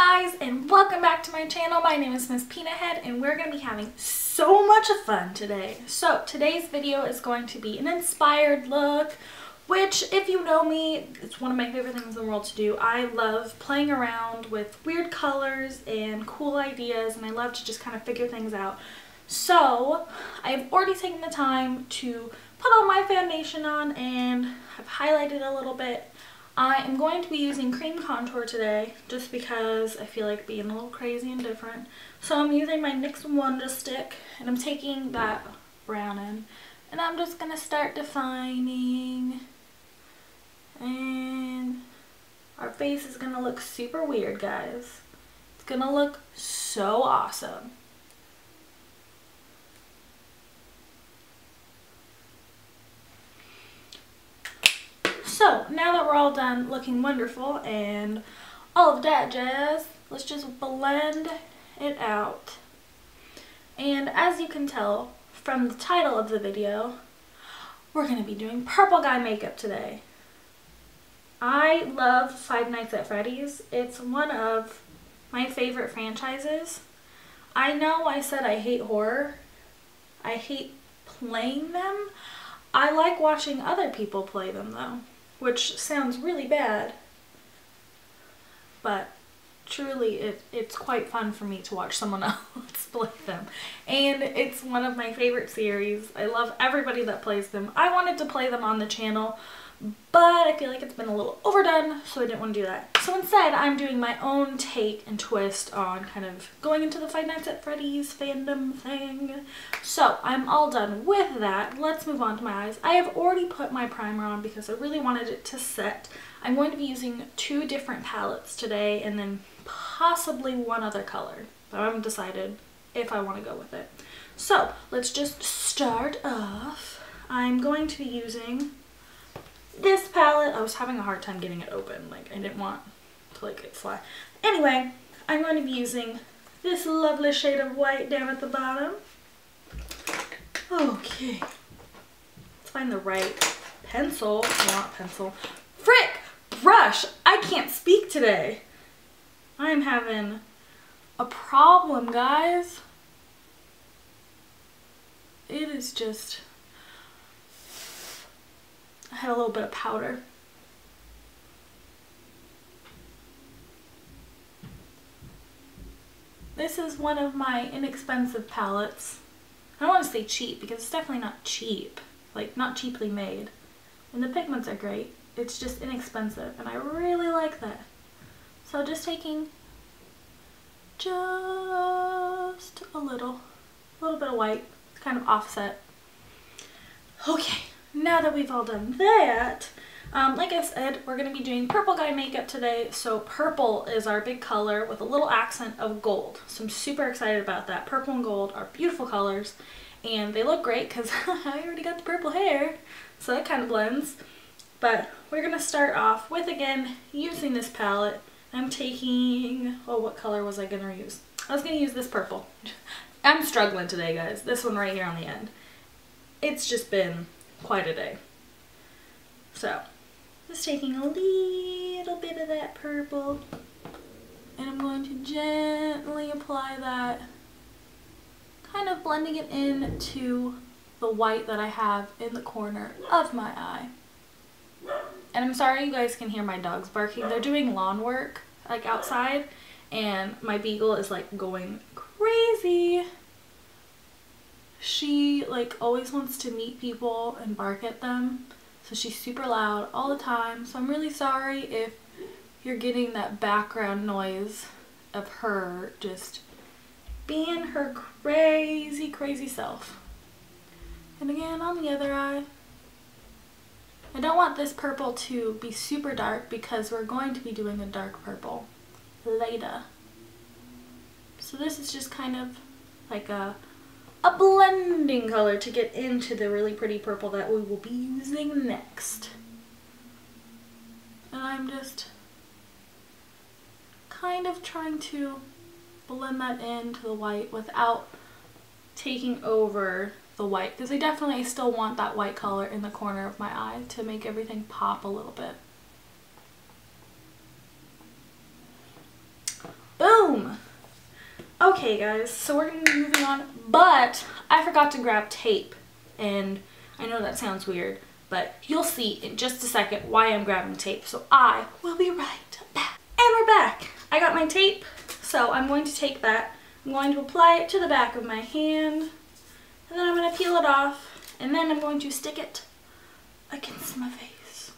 guys, and welcome back to my channel. My name is Miss Peanut Head, and we're going to be having so much fun today. So today's video is going to be an inspired look, which if you know me, it's one of my favorite things in the world to do. I love playing around with weird colors and cool ideas, and I love to just kind of figure things out. So I've already taken the time to put all my foundation on, and I've highlighted a little bit. I am going to be using cream contour today just because I feel like being a little crazy and different. So I'm using my NYX Wonder Stick, and I'm taking that brown in, and I'm just going to start defining, and our face is going to look super weird, guys. It's going to look so awesome. So now that we're all done looking wonderful and all of that jazz, let's just blend it out. And as you can tell from the title of the video, we're going to be doing purple guy makeup today. I love Five Nights at Freddy's. It's one of my favorite franchises. I know I said I hate horror. I hate playing them. I like watching other people play them though, which sounds really bad, but truly it's quite fun for me to watch someone else play them. And it's one of my favorite series. I love everybody that plays them. I wanted to play them on the channel, but I feel like it's been a little overdone, so I didn't want to do that. So instead, I'm doing my own take and twist on kind of going into the Five Nights at Freddy's fandom thing. So I'm all done with that. Let's move on to my eyes. I have already put my primer on because I really wanted it to set. I'm going to be using 2 different palettes today and then possibly one other color, but I haven't decided if I want to go with it. So let's just start off. I'm going to be using this palette. I was having a hard time getting it open. Like, I didn't want to like it fly. Anyway, I'm going to be using this lovely shade of white down at the bottom. Okay. Let's find the right pencil. Not pencil. Frick! Brush! I can't speak today. I'm having a problem, guys. It is just... I had a little bit of powder. This is one of my inexpensive palettes. I don't want to say cheap because it's definitely not cheap. Like, not cheaply made. And the pigments are great. It's just inexpensive, and I really like that. So just taking just a little bit of white to kind of offset. Okay. Now that we've all done that, like I said, we're going to be doing purple guy makeup today. So purple is our big color with a little accent of gold. So I'm super excited about that. Purple and gold are beautiful colors, and they look great because I already got the purple hair. So that kind of blends. But we're going to start off with, again, using this palette. I'm taking, oh, what color was I going to use? I was going to use this purple. I'm struggling today, guys. This one right here on the end. It's just been quite a day. So just taking a little bit of that purple, and I'm going to gently apply that, kind of blending it into the white that I have in the corner of my eye. And I'm sorry you guys can hear my dogs barking. They're doing lawn work like outside, and my beagle is like going crazy. She like always wants to meet people and bark at them, so she's super loud all the time. So I'm really sorry if you're getting that background noise of her just being her crazy self. And again, on the other eye, I don't want this purple to be super dark because we're going to be doing a dark purple later. So this is just kind of like a blending color to get into the really pretty purple that we will be using next. And I'm just kind of trying to blend that into the white without taking over the white, because I still want that white color in the corner of my eye to make everything pop a little bit. Okay guys, so we're going to be moving on, but I forgot to grab tape, and I know that sounds weird, but you'll see in just a second why I'm grabbing tape, so I will be right back. And we're back! I got my tape, so I'm going to take that, I'm going to apply it to the back of my hand, and then I'm going to peel it off, and then I'm going to stick it against my face.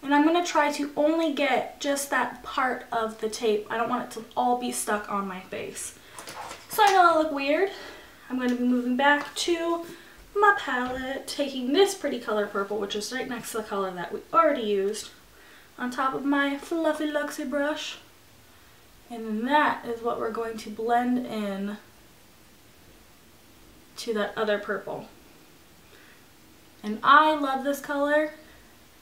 And I'm going to try to only get just that part of the tape. I don't want it to all be stuck on my face. So I know I look weird. I'm going to be moving back to my palette, taking this pretty color purple, which is right next to the color that we already used, on top of my fluffy Luxie brush. And then that is what we're going to blend in to that other purple. And I love this color.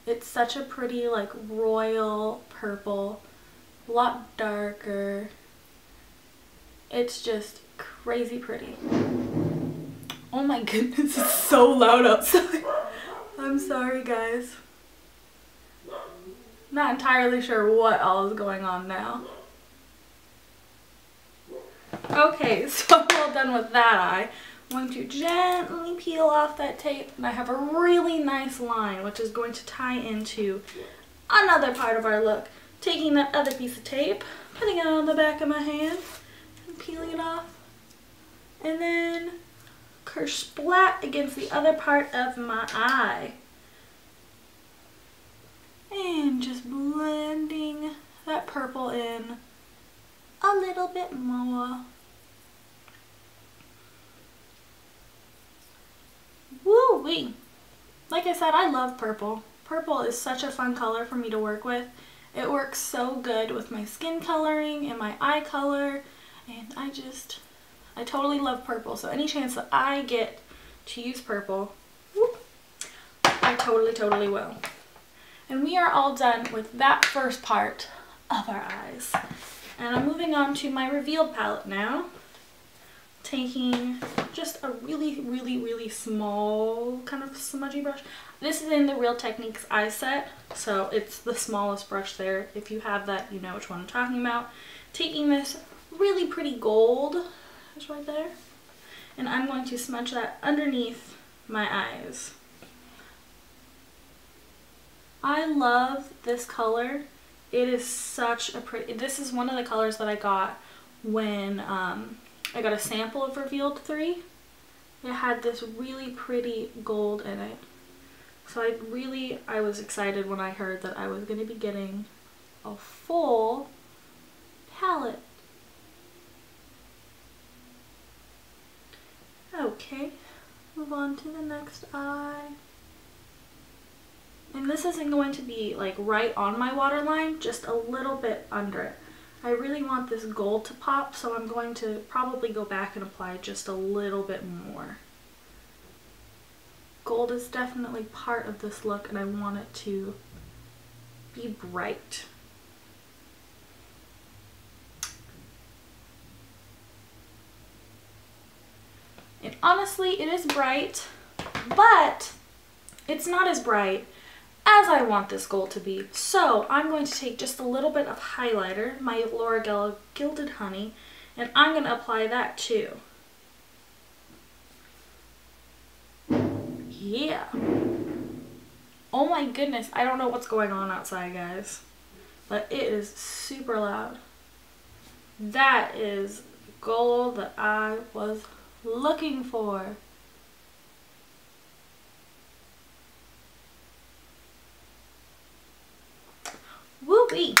It's such a pretty, like, royal purple, a lot darker. It's just crazy pretty. Oh my goodness, it's so loud outside. I'm sorry guys. Not entirely sure what all is going on now. Okay, so I'm all done with that eye. I'm going to gently peel off that tape, and I have a really nice line which is going to tie into another part of our look. Taking that other piece of tape, putting it on the back of my hand, and peeling it off, and then kersplat against the other part of my eye. And just blending that purple in a little bit more. Woo-wee! Like I said, I love purple. Purple is such a fun color for me to work with. It works so good with my skin coloring and my eye color, and I totally love purple. So any chance that I get to use purple, whoop, I totally will. And we are all done with that first part of our eyes. And I'm moving on to my revealed palette now. Taking just a really small kind of smudgy brush. This is in the Real Techniques eye set, so it's the smallest brush there. If you have that, you know which one I'm talking about. Taking this really pretty gold, it's right there, and I'm going to smudge that underneath my eyes. I love this color. It is such a pretty, this is one of the colors that I got when I got a sample of Revealed 3. It had this really pretty gold in it. So I was excited when I heard that I was going to be getting a full palette. Okay, move on to the next eye. And this isn't going to be like right on my waterline, just a little bit under it. I really want this gold to pop, so I'm going to probably go back and apply just a little bit more. Gold is definitely part of this look, and I want it to be bright. And honestly, it is bright, but it's not as bright as I want this gold to be. So I'm going to take just a little bit of highlighter, my Laura Gilded Honey, and I'm going to apply that too. Yeah. Oh my goodness, I don't know what's going on outside, guys, but it is super loud. That is gold that I was looking for. Woo-wee!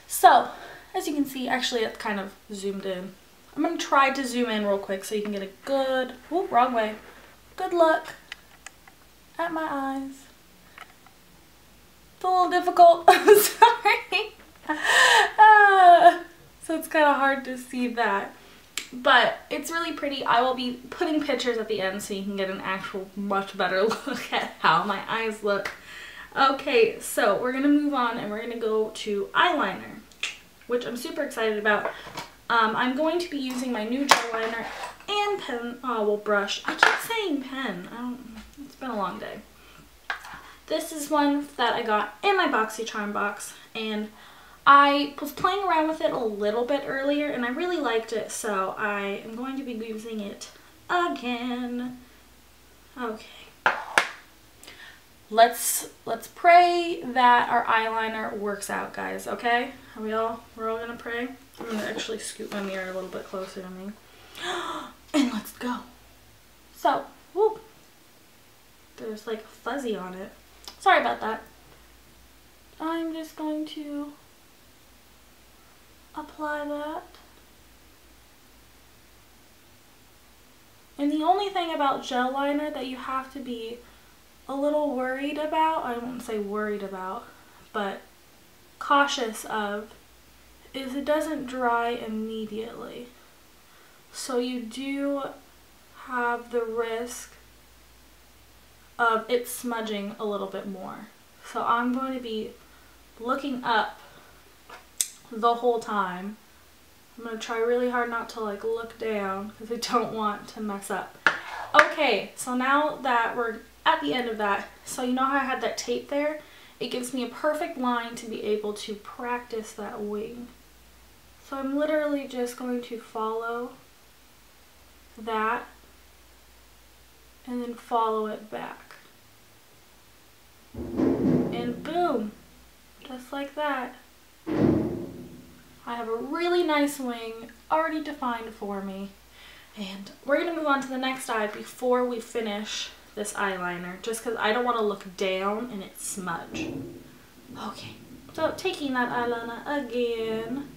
So, as you can see, actually it's kind of zoomed in. I'm going to try to zoom in real quick so you can get a good, whoop, wrong way, good look at my eyes. It's a little difficult, I'm sorry. So it's kind of hard to see that. But it's really pretty. I will be putting pictures at the end so you can get an actual much better look at how my eyes look. Okay, so we're going to move on and we're going to go to eyeliner, which I'm super excited about. I'm going to be using my new gel liner and pen, well, brush. I keep saying pen. It's been a long day. This is one that I got in my BoxyCharm box, and I was playing around with it a little bit earlier and I really liked it, so I am going to be using it again. Okay. Let's pray that our eyeliner works out, guys, okay? We're all gonna pray? I'm gonna actually scoot my mirror a little bit closer to me. And let's go. So, whoop. There's like fuzzy on it. Sorry about that. I'm just going to apply that. And the only thing about gel liner that you have to be a little worried about, I won't say worried about, but cautious of, is it doesn't dry immediately. So you do have the risk of it smudging a little bit more. So I'm going to be looking up the whole time. I'm going to try really hard not to like look down because I don't want to mess up. Okay, so now that we're at the end of that, so you know how I had that tape there? It gives me a perfect line to be able to practice that wing. So I'm literally just going to follow that and then follow it back. And boom, just like that. I have a really nice wing already defined for me. And we're going to move on to the next eye before we finish this eyeliner, just because I don't want to look down and it smudge. Okay, so taking that eyeliner again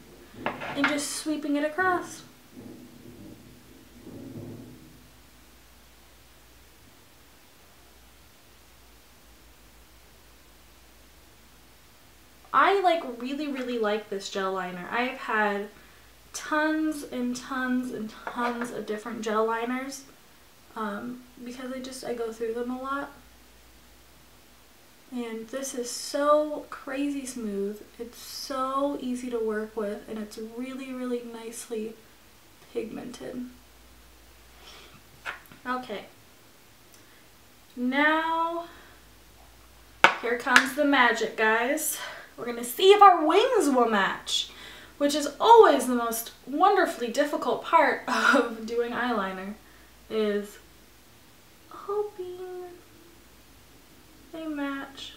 and just sweeping it across. I like really like this gel liner. I've had tons and tons and tons of different gel liners because I go through them a lot. And this is so crazy smooth. It's so easy to work with and it's really nicely pigmented. Okay. Now, here comes the magic, guys. We're going to see if our wings will match, which is always the most wonderfully difficult part of doing eyeliner, is hoping they match.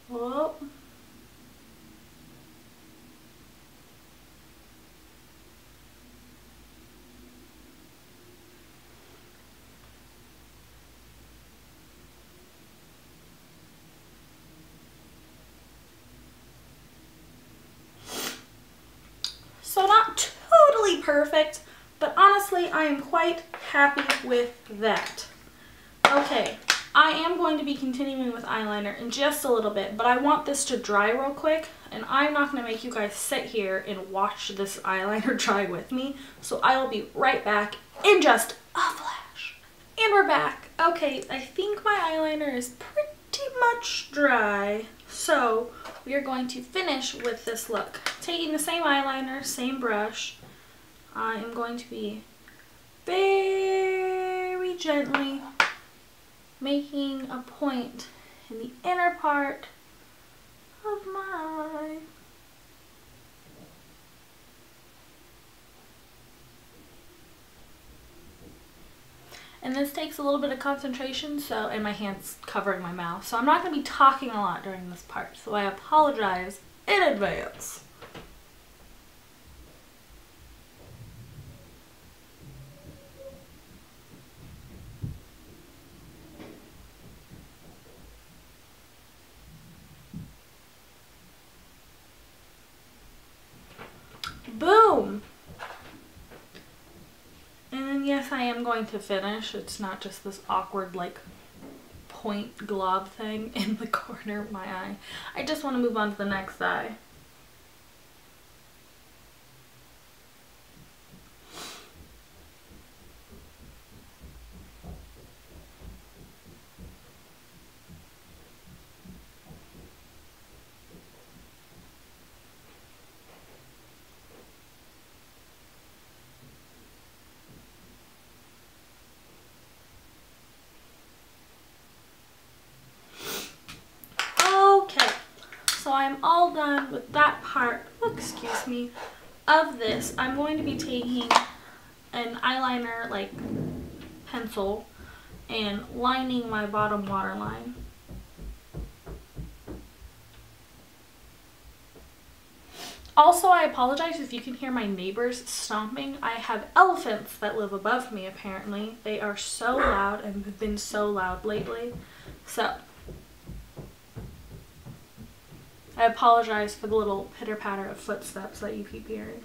Whoa. So not totally perfect, but honestly, I am quite happy with that. Okay, I am going to be continuing with eyeliner in just a little bit, but I want this to dry real quick, and I'm not going to make you guys sit here and watch this eyeliner dry with me, so I'll be right back in just a flash. And we're back. Okay, I think my eyeliner is pretty much dry, so we are going to finish with this look. Taking the same eyeliner, same brush, I am going to be very gently making a point in the inner part of my eye. And this takes a little bit of concentration, so, and my hand's covering my mouth, so I'm not going to be talking a lot during this part, so I apologize in advance. Boom! And then yes, I am going to finish. It's not just this awkward like point glob thing in the corner of my eye. I just want to move on to the next eye. So I'm all done with that part, excuse me, of this. I'm going to be taking an eyeliner like pencil and lining my bottom waterline. Also, I apologize if you can hear my neighbors stomping. I have elephants that live above me apparently. They are so loud and have been so loud lately. So I apologize for the little pitter-patter of footsteps that you keep hearing.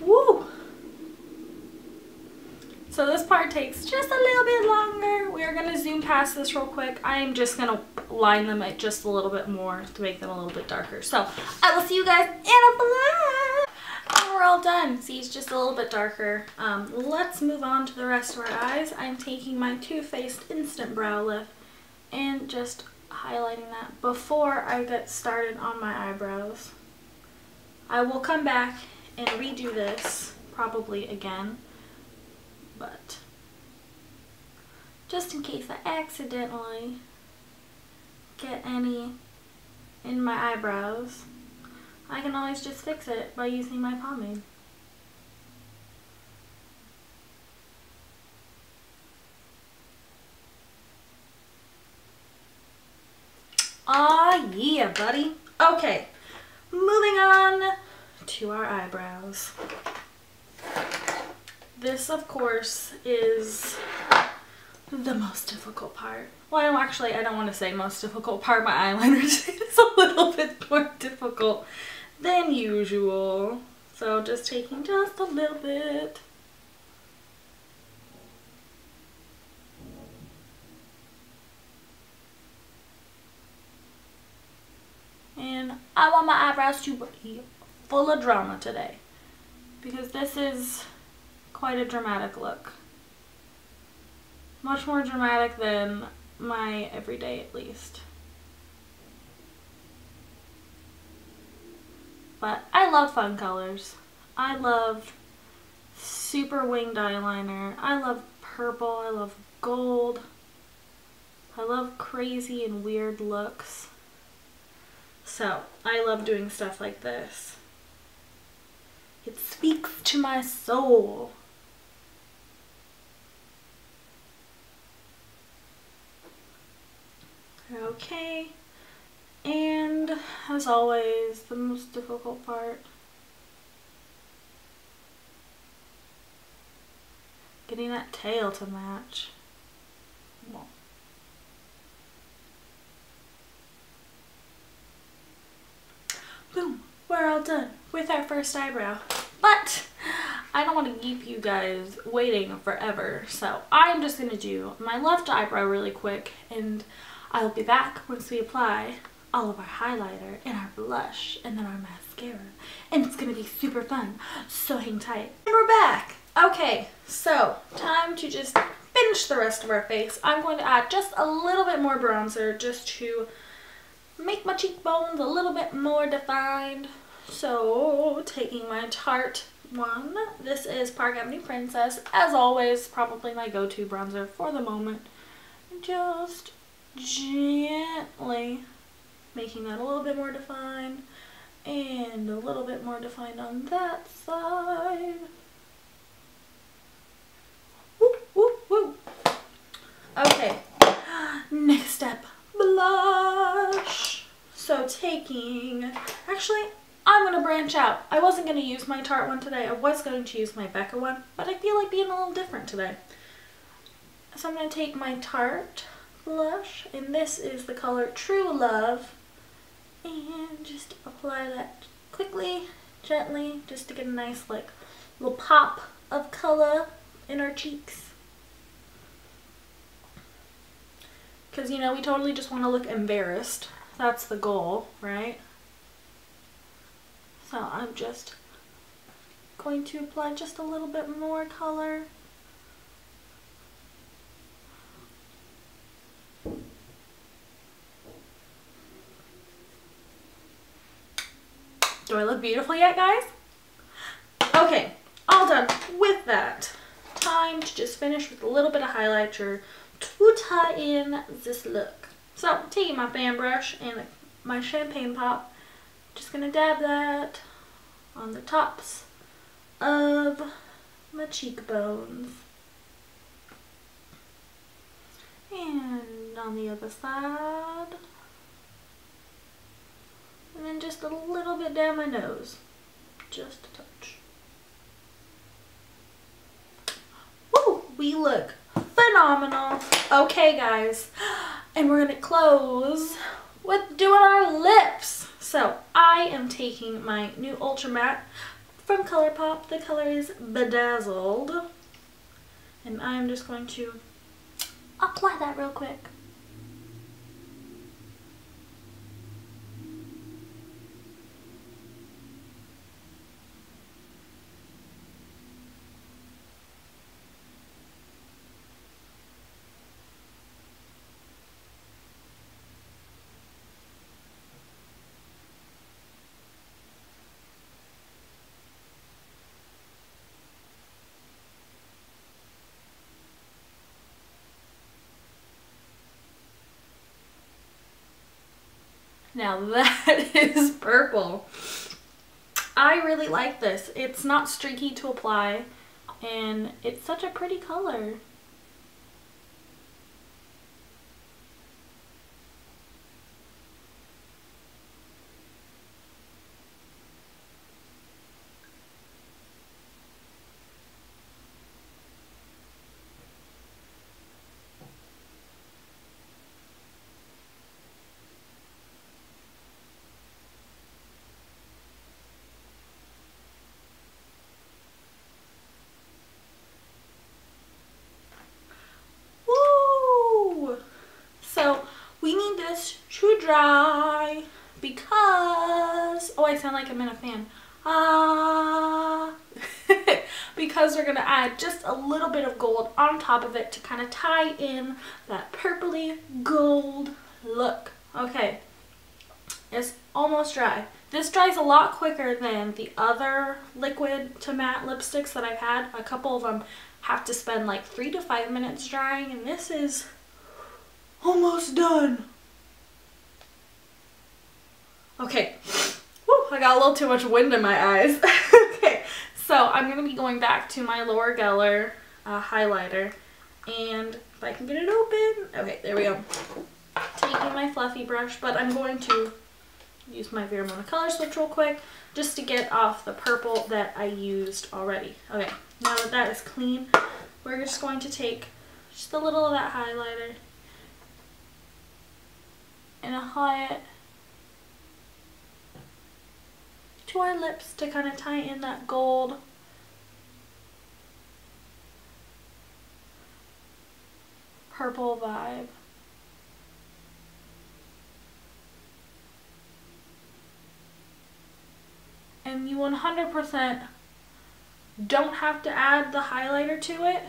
Woo! So this part takes just a little bit longer. We are going to zoom past this real quick. I am just going to line them at just a little bit more to make them a little bit darker. So I will see you guys in a bit. And we're all done. See, it's just a little bit darker. Let's move on to the rest of our eyes. I'm taking my Too Faced Instant Brow Lift and just highlighting that before I get started on my eyebrows. I will come back and redo this probably again, but just in case I accidentally get any in my eyebrows, I can always just fix it by using my pomade. Aw yeah, buddy. Okay, moving on to our eyebrows. This, of course, is the most difficult part. Well, actually, I don't want to say most difficult part. My eyeliner is a little bit more difficult than usual. So just taking just a little bit. And I want my eyebrows to be full of drama today, because this is quite a dramatic look. Much more dramatic than my everyday, at least. But I love fun colors. I love super winged eyeliner. I love purple. I love gold. I love crazy and weird looks. So I love doing stuff like this. It speaks to my soul. Okay, and as always, the most difficult part, getting that tail to match. Well, boom, we're all done with our first eyebrow. But I don't want to keep you guys waiting forever, so I'm just going to do my left eyebrow really quick, and I'll be back once we apply all of our highlighter and our blush and then our mascara, and it's going to be super fun, so hang tight. And we're back! Okay, so time to just finish the rest of our face. I'm going to add just a little bit more bronzer just to make my cheekbones a little bit more defined. So taking my Tarte one, this is Park Avenue Princess, as always, probably my go-to bronzer for the moment. Just gently making that a little bit more defined and a little bit more defined on that side. Woo, woo, woo. Okay, next step, blush. So taking, actually I'm going to branch out. I wasn't going to use my Tarte one today. I was going to use my Becca one, but I feel like being a little different today. So I'm going to take my Tarte blush, and this is the color True Love, and just apply that quickly, gently, just to get a nice like little pop of color in our cheeks. Because, you know, we totally just want to look embarrassed. That's the goal, right? So I'm just going to apply just a little bit more color. Do I look beautiful yet, guys? Okay, all done with that. Time to just finish with a little bit of highlighter to tie in this look. So, taking my fan brush and my champagne pop, just gonna dab that on the tops of my cheekbones. And on the other side. And then just a little bit down my nose. Just a touch. Woo! We look phenomenal. Okay, guys. And we're gonna close with doing our lips. So, I am taking my new Ultra Matte from ColourPop. The color is Bedazzled. And I'm just going to apply that real quick. Now that is purple. I really like this. It's not streaky to apply, and it's such a pretty color. So we need this to dry because, oh, I sound like I'm in a fan. Because we're going to add just a little bit of gold on top of it to kind of tie in that purpley gold look. Okay, it's almost dry. This dries a lot quicker than the other liquid to matte lipsticks that I've had. A couple of them have to spend like 3 to 5 minutes drying, and this is almost done. Okay. Woo, I got a little too much wind in my eyes. Okay, so I'm going to be going back to my Laura Geller highlighter. And if I can get it open. Okay, there we go. Taking my fluffy brush, but I'm going to use my Vera Mona color switch real quick just to get off the purple that I used already. Okay, now that that is clean, we're just going to take just a little of that highlighter and apply it to our lips to kind of tie in that gold purple vibe. And you 100% don't have to add the highlighter to it.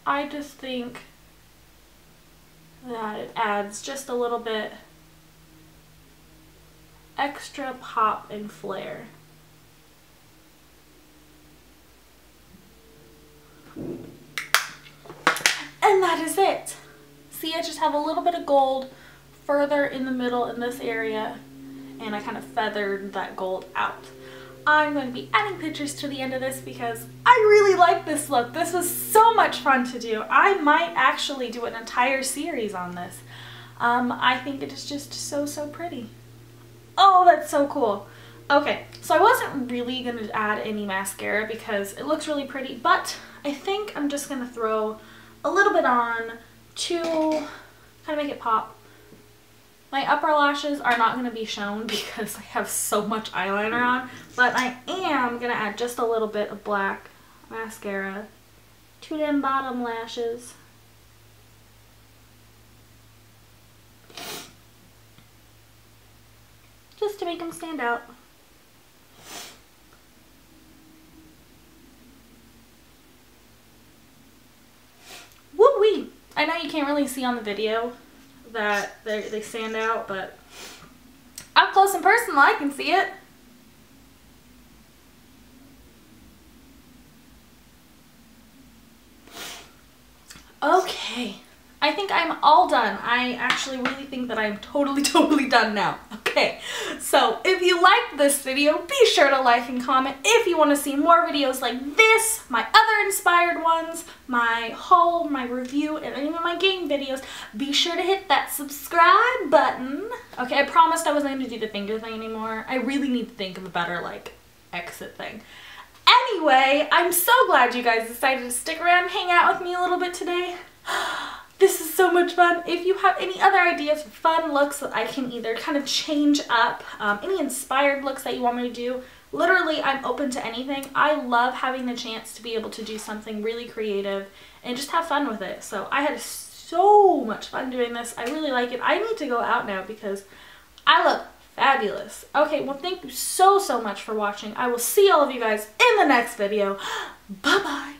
I just think that it adds just a little bit extra pop and flair. And that is it. See, I just have a little bit of gold further in the middle in this area, and I kind of feathered that gold out. I'm going to be adding pictures to the end of this because I really like this look. This was so much fun to do. I might actually do an entire series on this. I think it is just so, so pretty. Oh, that's so cool. Okay, so I wasn't really going to add any mascara because it looks really pretty, but I think I'm just going to throw a little bit on to kind of make it pop. My upper lashes are not going to be shown because I have so much eyeliner on, but I am going to add just a little bit of black mascara to them bottom lashes. Just to make them stand out. Woo-wee! I know you can't really see on the video that they stand out, but up close and personal I can see it. Okay, I think I'm all done. I actually really think that I'm totally done now. Okay, so if you liked this video, be sure to like and comment. If you want to see more videos like this, my other inspired ones, my haul, my review, and any of my game videos, be sure to hit that subscribe button. Okay, I promised I wasn't going to do the finger thing anymore. I really need to think of a better, like, exit thing. Anyway, I'm so glad you guys decided to stick around and hang out with me a little bit today. This is so much fun. If you have any other ideas for fun looks that I can either kind of change up, any inspired looks that you want me to do, literally I'm open to anything. I love having the chance to be able to do something really creative and just have fun with it. So I had so much fun doing this. I really like it. I need to go out now because I look fabulous. Okay, well thank you so much for watching. I will see all of you guys in the next video. Bye-bye.